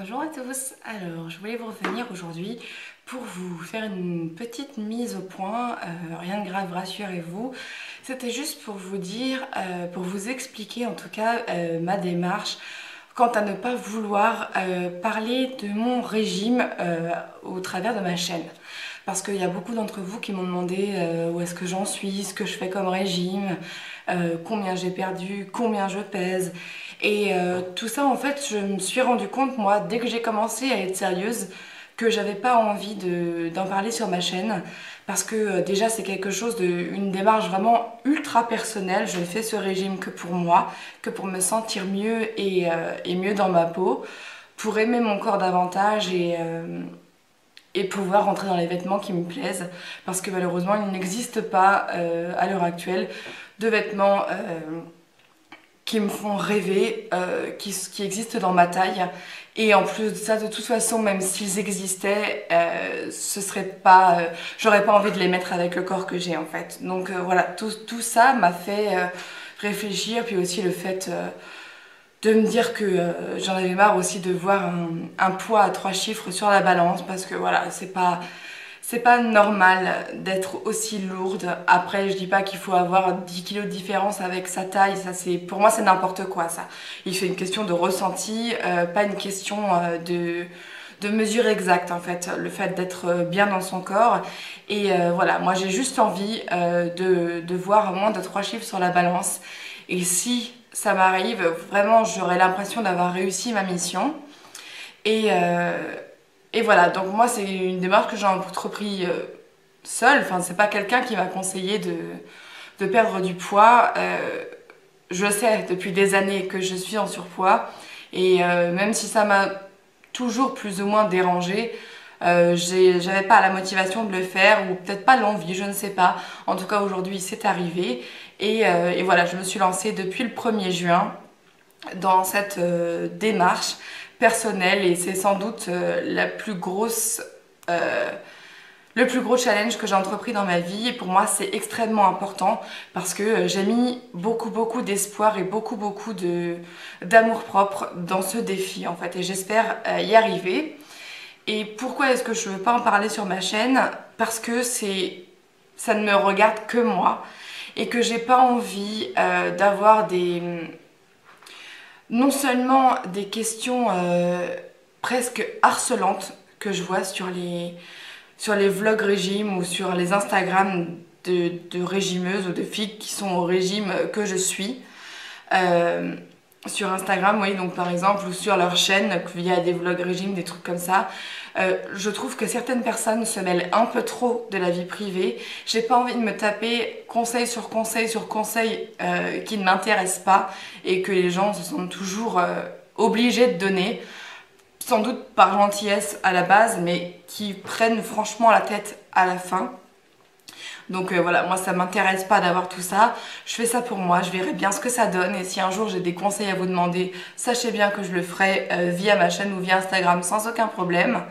Bonjour à tous, alors je voulais vous revenir aujourd'hui pour vous faire une petite mise au point, rien de grave, rassurez-vous. C'était juste pour vous dire, pour vous expliquer en tout cas ma démarche quant à ne pas vouloir parler de mon régime au travers de ma chaîne. Parce qu'il y a beaucoup d'entre vous qui m'ont demandé où est-ce que j'en suis, ce que je fais comme régime, combien j'ai perdu, combien je pèse. Et tout ça, en fait, je me suis rendu compte, moi, dès que j'ai commencé à être sérieuse, que j'avais pas envie d'en parler sur ma chaîne. Parce que déjà, c'est quelque chose une démarche vraiment ultra personnelle. Je ne fais ce régime que pour moi, que pour me sentir mieux et mieux dans ma peau, pour aimer mon corps davantage et pouvoir rentrer dans les vêtements qui me plaisent, parce que malheureusement il n'existe pas à l'heure actuelle de vêtements qui me font rêver, qui existent dans ma taille. Et en plus de ça, de toute façon, même s'ils existaient, ce serait pas, j'aurais pas envie de les mettre avec le corps que j'ai en fait. Donc voilà, tout ça m'a fait réfléchir, puis aussi le fait de me dire que j'en avais marre aussi de voir un poids à 3 chiffres sur la balance, parce que voilà, c'est pas normal d'être aussi lourde. Après, je dis pas qu'il faut avoir 10 kilos de différence avec sa taille, ça pour moi c'est n'importe quoi ça. Il fait une question de ressenti, pas une question de mesure exacte en fait, le fait d'être bien dans son corps. Et voilà, moi j'ai juste envie de voir moins de 3 chiffres sur la balance. Et si ça m'arrive, vraiment j'aurai l'impression d'avoir réussi ma mission. Et voilà, donc moi c'est une démarche que j'ai entrepris seule, enfin c'est pas quelqu'un qui m'a conseillé de perdre du poids. Je sais depuis des années que je suis en surpoids et même si ça m'a toujours plus ou moins dérangée, j'avais pas la motivation de le faire ou peut-être pas l'envie, je ne sais pas. En tout cas aujourd'hui c'est arrivé et voilà, je me suis lancée depuis le 1er juin dans cette démarche personnelle et c'est sans doute le plus gros challenge que j'ai entrepris dans ma vie. Et pour moi c'est extrêmement important parce que j'ai mis beaucoup d'espoir et beaucoup d'amour propre dans ce défi en fait, et j'espère y arriver. Et pourquoi est-ce que je ne veux pas en parler sur ma chaîne? Parce que ça ne me regarde que moi et que j'ai pas envie d'avoir non seulement des questions presque harcelantes que je vois sur les vlogs régimes ou sur les Instagram de régimeuses ou de filles qui sont au régime que je suis. Sur Instagram, oui, donc par exemple, ou sur leur chaîne, via des vlogs régimes, des trucs comme ça. Je trouve que certaines personnes se mêlent un peu trop de la vie privée. J'ai pas envie de me taper conseil sur conseil sur conseil qui ne m'intéressent pas et que les gens se sentent toujours obligés de donner, sans doute par gentillesse à la base, mais qui prennent franchement la tête à la fin. Donc voilà, moi ça m'intéresse pas d'avoir tout ça, je fais ça pour moi, je verrai bien ce que ça donne et si un jour j'ai des conseils à vous demander, sachez bien que je le ferai via ma chaîne ou via Instagram sans aucun problème.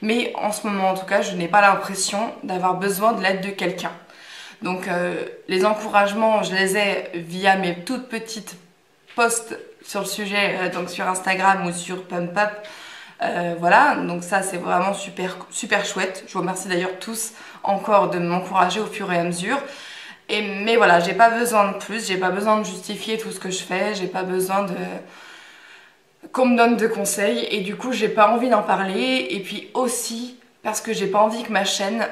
Mais en ce moment en tout cas, je n'ai pas l'impression d'avoir besoin de l'aide de quelqu'un. Donc les encouragements, je les ai via mes toutes petites posts sur le sujet, donc sur Instagram ou sur Pump Up. Voilà, donc ça c'est vraiment super chouette. Je vous remercie d'ailleurs tous encore de m'encourager au fur et à mesure. Mais voilà, j'ai pas besoin de plus, j'ai pas besoin de justifier tout ce que je fais, j'ai pas besoin qu'on me donne de conseils et du coup j'ai pas envie d'en parler. Et puis aussi parce que j'ai pas envie que ma chaîne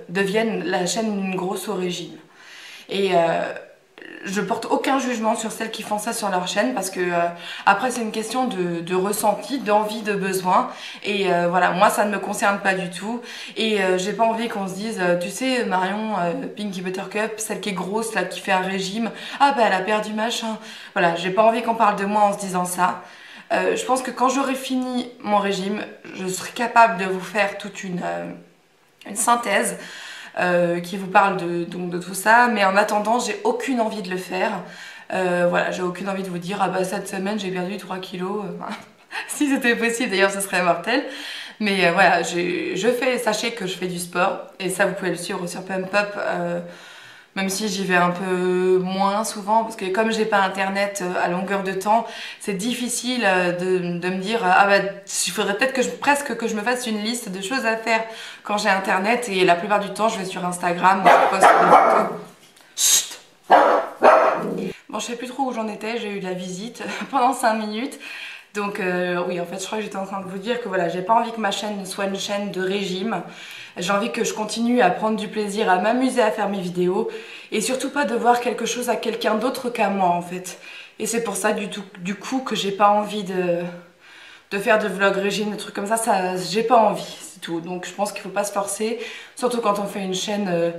devienne la chaîne d'une grosse au régime. Et je porte aucun jugement sur celles qui font ça sur leur chaîne parce que après c'est une question de ressenti, d'envie, de besoin et voilà, moi ça ne me concerne pas du tout et j'ai pas envie qu'on se dise tu sais Marion, Pinky Buttercup, celle qui est grosse là, qui fait un régime, ah bah elle a perdu machin. Voilà, j'ai pas envie qu'on parle de moi en se disant ça. Je pense que quand j'aurai fini mon régime, je serai capable de vous faire toute une synthèse qui vous parle donc de tout ça, mais en attendant j'ai aucune envie de le faire. Voilà, j'ai aucune envie de vous dire ah bah cette semaine j'ai perdu 3 kilos. Si c'était possible d'ailleurs ce serait mortel. Mais voilà, sachez que je fais du sport et ça vous pouvez le suivre sur Pump Up. même si j'y vais un peu moins souvent, parce que comme j'ai pas internet à longueur de temps, c'est difficile de me dire ah bah il faudrait peut-être presque que je me fasse une liste de choses à faire quand j'ai internet, et la plupart du temps je vais sur Instagram, je poste des photos. Chut. Bon, je sais plus trop où j'en étais, j'ai eu de la visite pendant 5 minutes. Donc oui, en fait, je crois que j'étais en train de vous dire que voilà, j'ai pas envie que ma chaîne soit une chaîne de régime. J'ai envie que je continue à prendre du plaisir, à m'amuser à faire mes vidéos et surtout pas de voir quelque chose à quelqu'un d'autre qu'à moi en fait. Et c'est pour ça du coup que j'ai pas envie de faire de vlog régime, de trucs comme ça j'ai pas envie, c'est tout. Donc je pense qu'il faut pas se forcer, surtout quand on fait une chaîne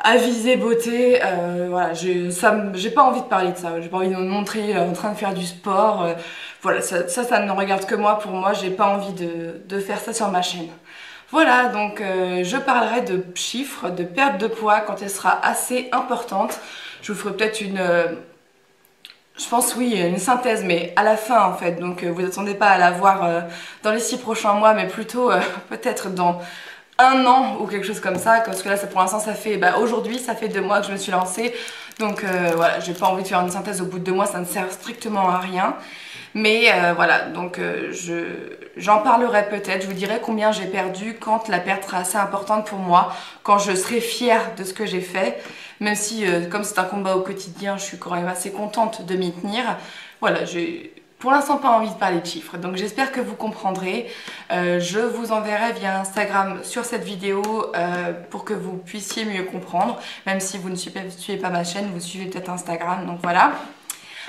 à viser beauté. Voilà, j'ai pas envie de parler de ça, j'ai pas envie de me montrer en train de faire du sport. Voilà, ça ne regarde que moi, pour moi, j'ai pas envie de faire ça sur ma chaîne. Voilà, donc je parlerai de chiffres, de perte de poids quand elle sera assez importante. Je vous ferai peut-être je pense oui, une synthèse, mais à la fin en fait. Donc vous attendez pas à la voir dans les 6 prochains mois, mais plutôt peut-être dans 1 an ou quelque chose comme ça. Parce que là, pour l'instant, ça fait, aujourd'hui, ça fait 2 mois que je me suis lancée. Donc voilà, j'ai pas envie de faire une synthèse au bout de 2 mois, ça ne sert strictement à rien. Mais voilà, donc j'en parlerai peut-être, je vous dirai combien j'ai perdu quand la perte sera assez importante pour moi, quand je serai fière de ce que j'ai fait, même si comme c'est un combat au quotidien, je suis quand même assez contente de m'y tenir. Voilà, j'ai pour l'instant pas envie de parler de chiffres, donc j'espère que vous comprendrez. Je vous enverrai via Instagram sur cette vidéo pour que vous puissiez mieux comprendre, même si vous ne suivez pas ma chaîne, vous suivez peut-être Instagram, donc voilà.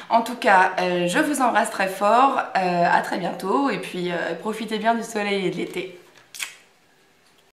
En tout cas, je vous embrasse très fort, à très bientôt et puis profitez bien du soleil et de l'été.